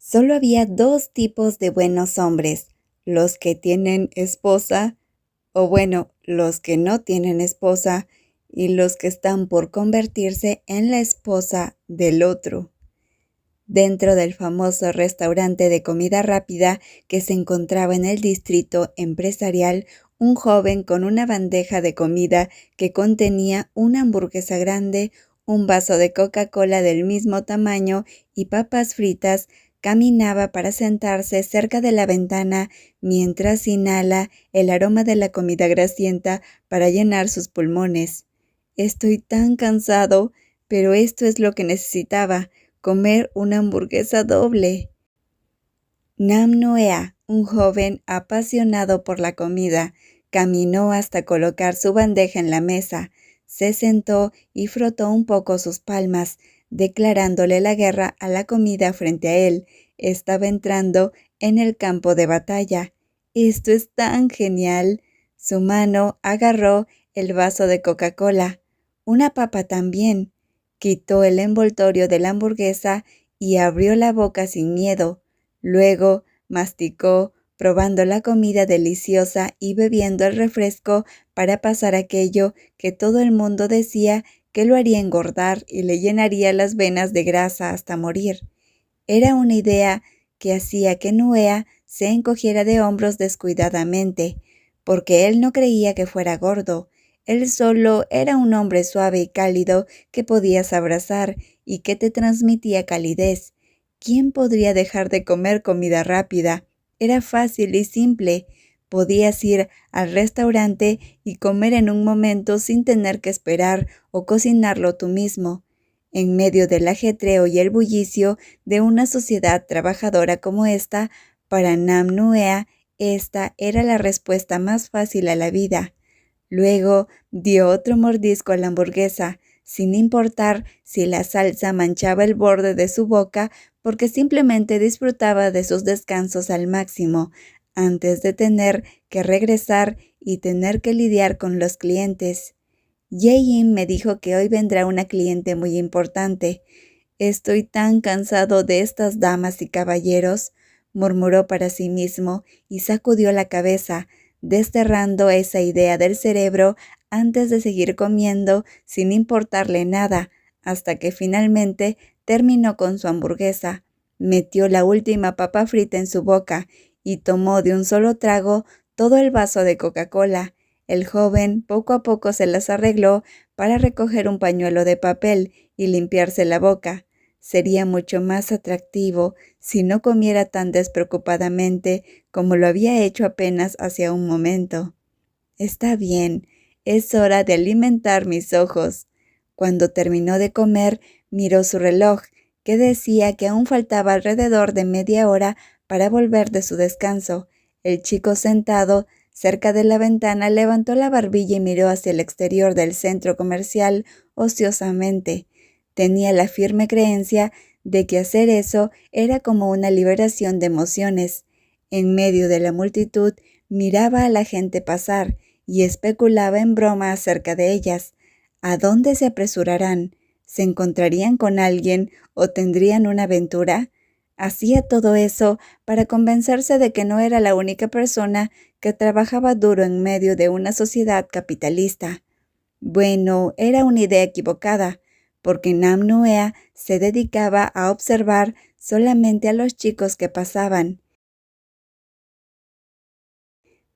Solo había dos tipos de buenos hombres, los que tienen esposa, o bueno, los que no tienen esposa, y los que están por convertirse en la esposa del otro. Dentro del famoso restaurante de comida rápida que se encontraba en el distrito empresarial, un joven con una bandeja de comida que contenía una hamburguesa grande, un vaso de Coca-Cola del mismo tamaño y papas fritas, caminaba para sentarse cerca de la ventana mientras inhala el aroma de la comida grasienta para llenar sus pulmones. Estoy tan cansado, pero esto es lo que necesitaba: comer una hamburguesa doble. Nam Noea, un joven apasionado por la comida, caminó hasta colocar su bandeja en la mesa, se sentó y frotó un poco sus palmas, declarándole la guerra a la comida frente a él. Estaba entrando en el campo de batalla. ¡Esto es tan genial! Su mano agarró el vaso de Coca-Cola, una papa también. Quitó el envoltorio de la hamburguesa y abrió la boca sin miedo. Luego masticó, probando la comida deliciosa y bebiendo el refresco para pasar aquello que todo el mundo decía que lo haría engordar y le llenaría las venas de grasa hasta morir. Era una idea que hacía que Noea se encogiera de hombros descuidadamente, porque él no creía que fuera gordo. Él solo era un hombre suave y cálido que podías abrazar y que te transmitía calidez. ¿Quién podría dejar de comer comida rápida? Era fácil y simple. Podías ir al restaurante y comer en un momento sin tener que esperar o cocinarlo tú mismo. En medio del ajetreo y el bullicio de una sociedad trabajadora como esta, para Nam Noea, esta era la respuesta más fácil a la vida. Luego dio otro mordisco a la hamburguesa, sin importar si la salsa manchaba el borde de su boca, porque simplemente disfrutaba de sus descansos al máximo, antes de tener que regresar y tener que lidiar con los clientes. Jae-in me dijo que hoy vendrá una cliente muy importante. Estoy tan cansado de estas damas y caballeros, murmuró para sí mismo y sacudió la cabeza, desterrando esa idea del cerebro antes de seguir comiendo sin importarle nada, hasta que finalmente terminó con su hamburguesa, metió la última papa frita en su boca y tomó de un solo trago todo el vaso de Coca-Cola. El joven poco a poco se las arregló para recoger un pañuelo de papel y limpiarse la boca. Sería mucho más atractivo si no comiera tan despreocupadamente como lo había hecho apenas hacía un momento. Está bien, es hora de alimentar mis ojos. Cuando terminó de comer, miró su reloj, que decía que aún faltaba alrededor de media hora para volver de su descanso. El chico sentado cerca de la ventana levantó la barbilla y miró hacia el exterior del centro comercial ociosamente. Tenía la firme creencia de que hacer eso era como una liberación de emociones. En medio de la multitud miraba a la gente pasar y especulaba en broma acerca de ellas. ¿A dónde se apresurarán? ¿Se encontrarían con alguien o tendrían una aventura? Hacía todo eso para convencerse de que no era la única persona que trabajaba duro en medio de una sociedad capitalista. Bueno, era una idea equivocada, porque Nam Noea se dedicaba a observar solamente a los chicos que pasaban.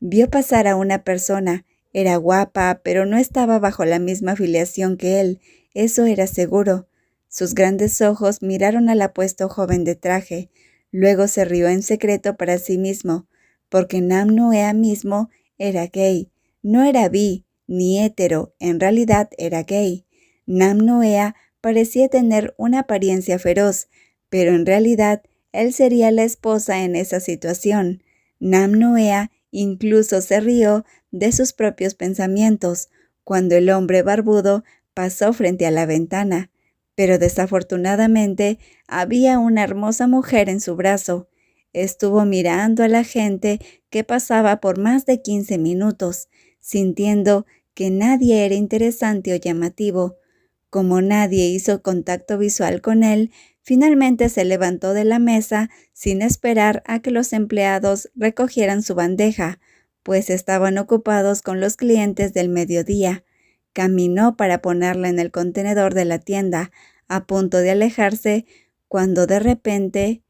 Vio pasar a una persona. Era guapa, pero no estaba bajo la misma afiliación que él, eso era seguro. Sus grandes ojos miraron al apuesto joven de traje. Luego se rió en secreto para sí mismo, porque Nam Noea mismo era gay. No era bi, ni hétero, en realidad era gay. Nam Noea parecía tener una apariencia feroz, pero en realidad él sería la esposa en esa situación. Nam Noea incluso se rió de sus propios pensamientos cuando el hombre barbudo pasó frente a la ventana, pero desafortunadamente había una hermosa mujer en su brazo. Estuvo mirando a la gente que pasaba por más de 15 minutos, sintiendo que nadie era interesante o llamativo. Como nadie hizo contacto visual con él, Finalmente se levantó de la mesa sin esperar a que los empleados recogieran su bandeja, pues estaban ocupados con los clientes del mediodía. Caminó para ponerla en el contenedor de la tienda, a punto de alejarse, cuando de repente…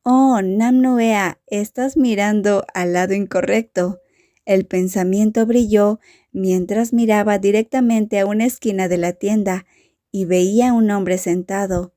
«Oh, Namnoea, estás mirando al lado incorrecto». El pensamiento brilló mientras miraba directamente a una esquina de la tienda y veía a un hombre sentado.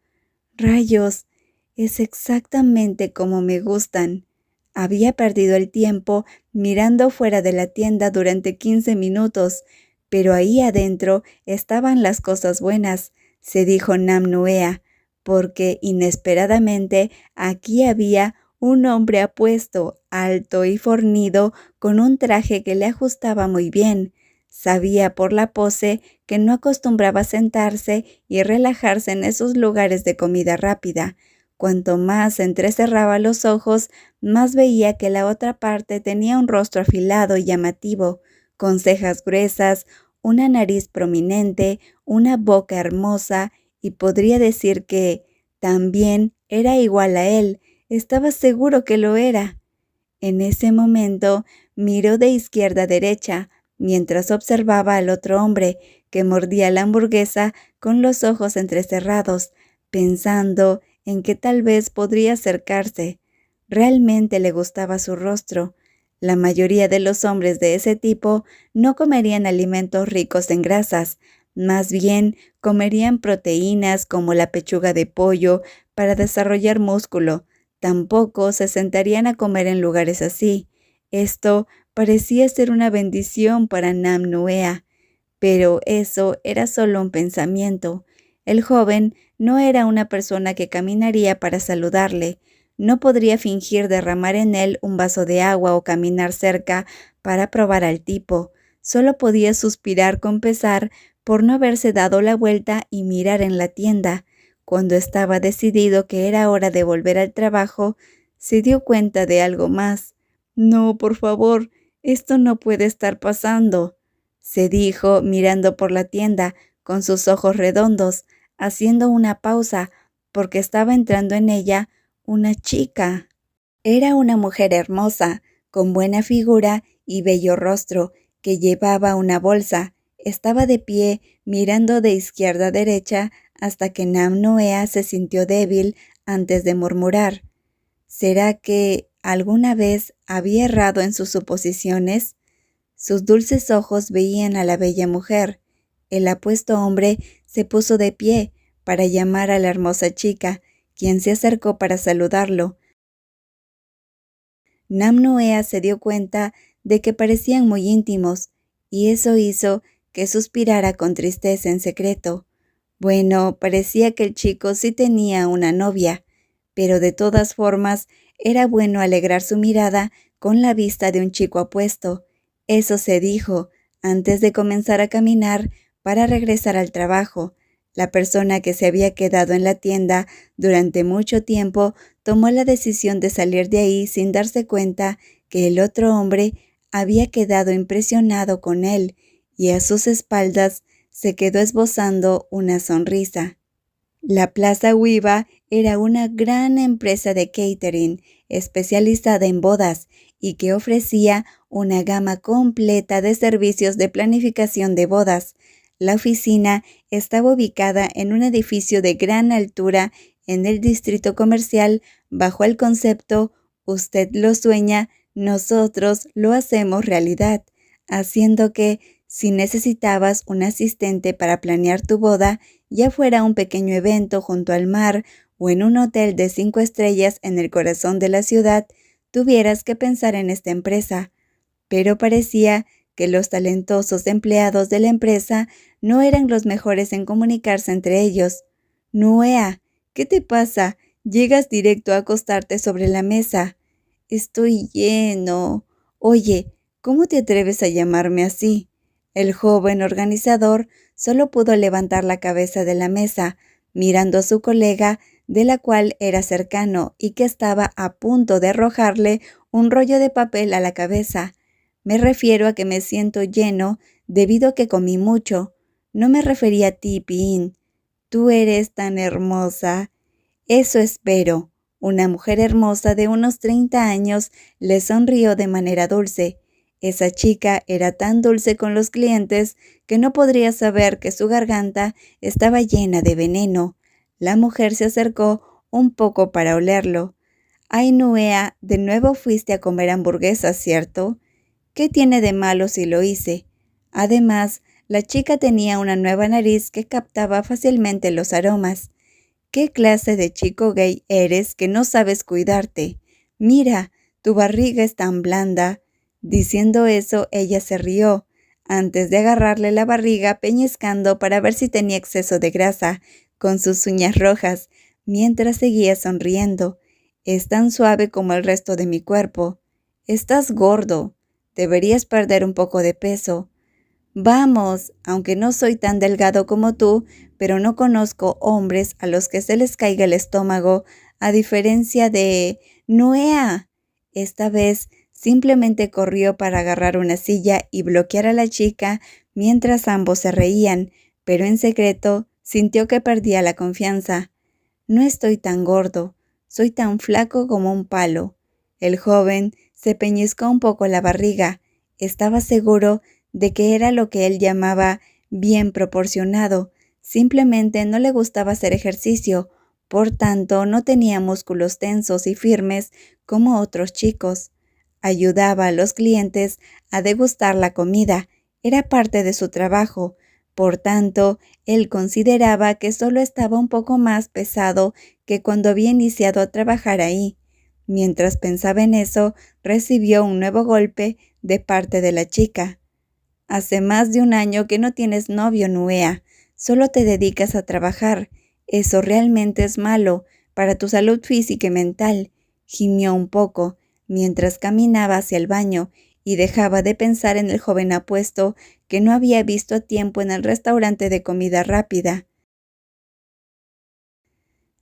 «Rayos, es exactamente como me gustan». Había perdido el tiempo mirando fuera de la tienda durante 15 minutos, pero ahí adentro estaban las cosas buenas, se dijo Namnoea, porque inesperadamente aquí había un hombre apuesto, alto y fornido, con un traje que le ajustaba muy bien. Sabía por la pose que no acostumbraba sentarse y relajarse en esos lugares de comida rápida. Cuanto más entrecerraba los ojos, más veía que la otra parte tenía un rostro afilado y llamativo, con cejas gruesas, una nariz prominente, una boca hermosa, y podría decir que también era igual a él. Estaba seguro que lo era. En ese momento miró de izquierda a derecha, mientras observaba al otro hombre que mordía la hamburguesa con los ojos entrecerrados, pensando en que tal vez podría acercarse. Realmente le gustaba su rostro. La mayoría de los hombres de ese tipo no comerían alimentos ricos en grasas, más bien comerían proteínas como la pechuga de pollo para desarrollar músculo. Tampoco se sentarían a comer en lugares así. Esto parecía ser una bendición para Namnoea, pero eso era solo un pensamiento. El joven no era una persona que caminaría para saludarle. No podría fingir derramar en él un vaso de agua o caminar cerca para probar al tipo. Solo podía suspirar con pesar por no haberse dado la vuelta y mirar en la tienda. Cuando estaba decidido que era hora de volver al trabajo, se dio cuenta de algo más. «No, por favor, esto no puede estar pasando», se dijo mirando por la tienda con sus ojos redondos, haciendo una pausa, porque estaba entrando en ella una chica. Era una mujer hermosa, con buena figura y bello rostro, que llevaba una bolsa. Estaba de pie, mirando de izquierda a derecha, hasta que Namnoea se sintió débil antes de murmurar. ¿Será que alguna vez había errado en sus suposiciones? Sus dulces ojos veían a la bella mujer. El apuesto hombre se puso de pie para llamar a la hermosa chica, quien se acercó para saludarlo. Namnoea se dio cuenta de que parecían muy íntimos, y eso hizo que suspirara con tristeza en secreto. Bueno, parecía que el chico sí tenía una novia, pero de todas formas era bueno alegrar su mirada con la vista de un chico apuesto. Eso se dijo antes de comenzar a caminar para regresar al trabajo. La persona que se había quedado en la tienda durante mucho tiempo tomó la decisión de salir de ahí sin darse cuenta que el otro hombre había quedado impresionado con él, y a sus espaldas se quedó esbozando una sonrisa. La Plaza Wiva era una gran empresa de catering especializada en bodas y que ofrecía una gama completa de servicios de planificación de bodas. La oficina estaba ubicada en un edificio de gran altura en el distrito comercial bajo el concepto «Usted lo sueña, nosotros lo hacemos realidad», haciendo que, si necesitabas un asistente para planear tu boda, ya fuera un pequeño evento junto al mar o en un hotel de 5 estrellas en el corazón de la ciudad, tuvieras que pensar en esta empresa. Pero parecía que los talentosos empleados de la empresa no eran los mejores en comunicarse entre ellos. «Nuea, ¿qué te pasa? Llegas directo a acostarte sobre la mesa». «Estoy lleno». «Oye, ¿cómo te atreves a llamarme así?». El joven organizador solo pudo levantar la cabeza de la mesa, mirando a su colega, de la cual era cercano y que estaba a punto de arrojarle un rollo de papel a la cabeza. «Me refiero a que me siento lleno debido a que comí mucho. No me refería a ti, Pin. Tú eres tan hermosa». Eso espero. Una mujer hermosa de unos 30 años le sonrió de manera dulce. Esa chica era tan dulce con los clientes que no podría saber que su garganta estaba llena de veneno. La mujer se acercó un poco para olerlo. Ay, Nuea, de nuevo fuiste a comer hamburguesas, ¿cierto? ¿Qué tiene de malo si lo hice? Además, la chica tenía una nueva nariz que captaba fácilmente los aromas. ¿Qué clase de chico gay eres que no sabes cuidarte? Mira, tu barriga es tan blanda. Diciendo eso, ella se rió, antes de agarrarle la barriga peñiscando para ver si tenía exceso de grasa, con sus uñas rojas, mientras seguía sonriendo. Es tan suave como el resto de mi cuerpo. Estás gordo. Deberías perder un poco de peso. Vamos, aunque no soy tan delgado como tú, pero no conozco hombres a los que se les caiga el estómago, a diferencia de Noea. Esta vez simplemente corrió para agarrar una silla y bloquear a la chica mientras ambos se reían, pero en secreto sintió que perdía la confianza. No estoy tan gordo, soy tan flaco como un palo. El joven se peñiscó un poco la barriga. Estaba seguro de que era lo que él llamaba bien proporcionado. Simplemente no le gustaba hacer ejercicio, por tanto no tenía músculos tensos y firmes como otros chicos. Ayudaba a los clientes a degustar la comida, era parte de su trabajo. Por tanto, él consideraba que solo estaba un poco más pesado que cuando había iniciado a trabajar ahí. Mientras pensaba en eso, recibió un nuevo golpe de parte de la chica. Hace más de un año que no tienes novio, Nuea. Solo te dedicas a trabajar. Eso realmente es malo para tu salud física y mental. Gimió un poco mientras caminaba hacia el baño y dejaba de pensar en el joven apuesto que no había visto a tiempo en el restaurante de comida rápida.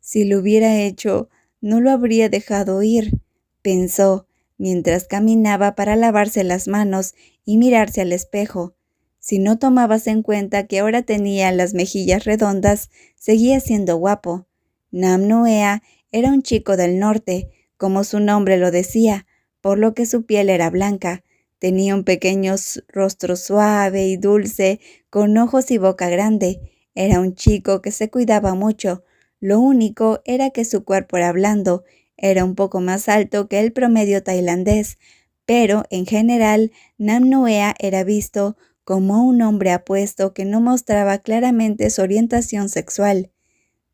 Si lo hubiera hecho, no lo habría dejado ir, pensó, mientras caminaba para lavarse las manos y mirarse al espejo. Si no tomabas en cuenta que ahora tenía las mejillas redondas, seguía siendo guapo. Nam Noea era un chico del norte, como su nombre lo decía, por lo que su piel era blanca. Tenía un pequeño rostro suave y dulce, con ojos y boca grande. Era un chico que se cuidaba mucho. Lo único era que su cuerpo era blando, era un poco más alto que el promedio tailandés, pero en general Nam Noea era visto como un hombre apuesto que no mostraba claramente su orientación sexual.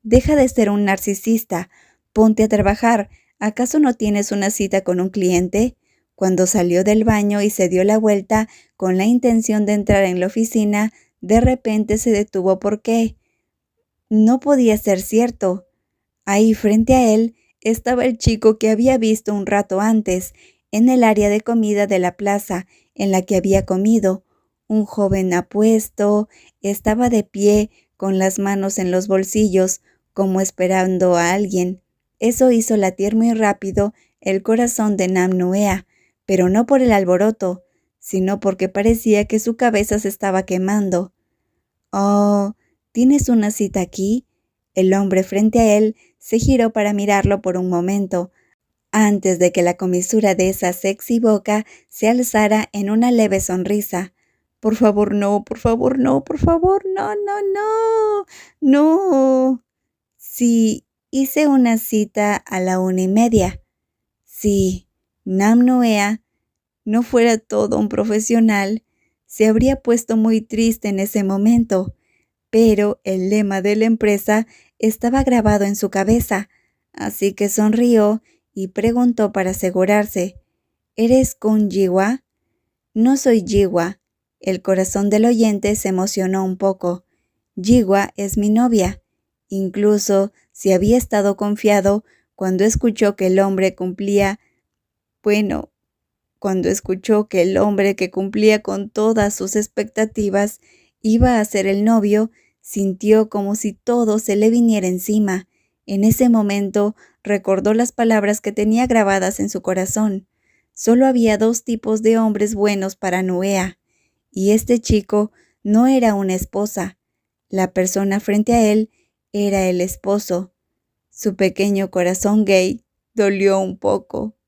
Deja de ser un narcisista, ponte a trabajar. ¿Acaso no tienes una cita con un cliente? Cuando salió del baño y se dio la vuelta con la intención de entrar en la oficina, de repente se detuvo porque no podía ser cierto. Ahí frente a él estaba el chico que había visto un rato antes, en el área de comida de la plaza en la que había comido. Un joven apuesto, estaba de pie, con las manos en los bolsillos, como esperando a alguien. Eso hizo latir muy rápido el corazón de Nam Noea, pero no por el alboroto, sino porque parecía que su cabeza se estaba quemando. «Oh, ¿tienes una cita aquí?» El hombre frente a él se giró para mirarlo por un momento, antes de que la comisura de esa sexy boca se alzara en una leve sonrisa. «Por favor, no, por favor, no, por favor, no, no, no, no». «Sí, hice una cita a la 1:30». Sí, Nam Noea no fuera todo un profesional, se habría puesto muy triste en ese momento. Pero el lema de la empresa estaba grabado en su cabeza, así que sonrió y preguntó para asegurarse, ¿eres Kun Jiwa? No soy Jiwa. El corazón del oyente se emocionó un poco. Jiwa es mi novia. Incluso si había estado confiado cuando escuchó que el hombre que cumplía con todas sus expectativas iba a ser el novio, sintió como si todo se le viniera encima. En ese momento recordó las palabras que tenía grabadas en su corazón. Solo había dos tipos de hombres buenos para Noea, y este chico no era una esposa. La persona frente a él era el esposo. Su pequeño corazón gay dolió un poco.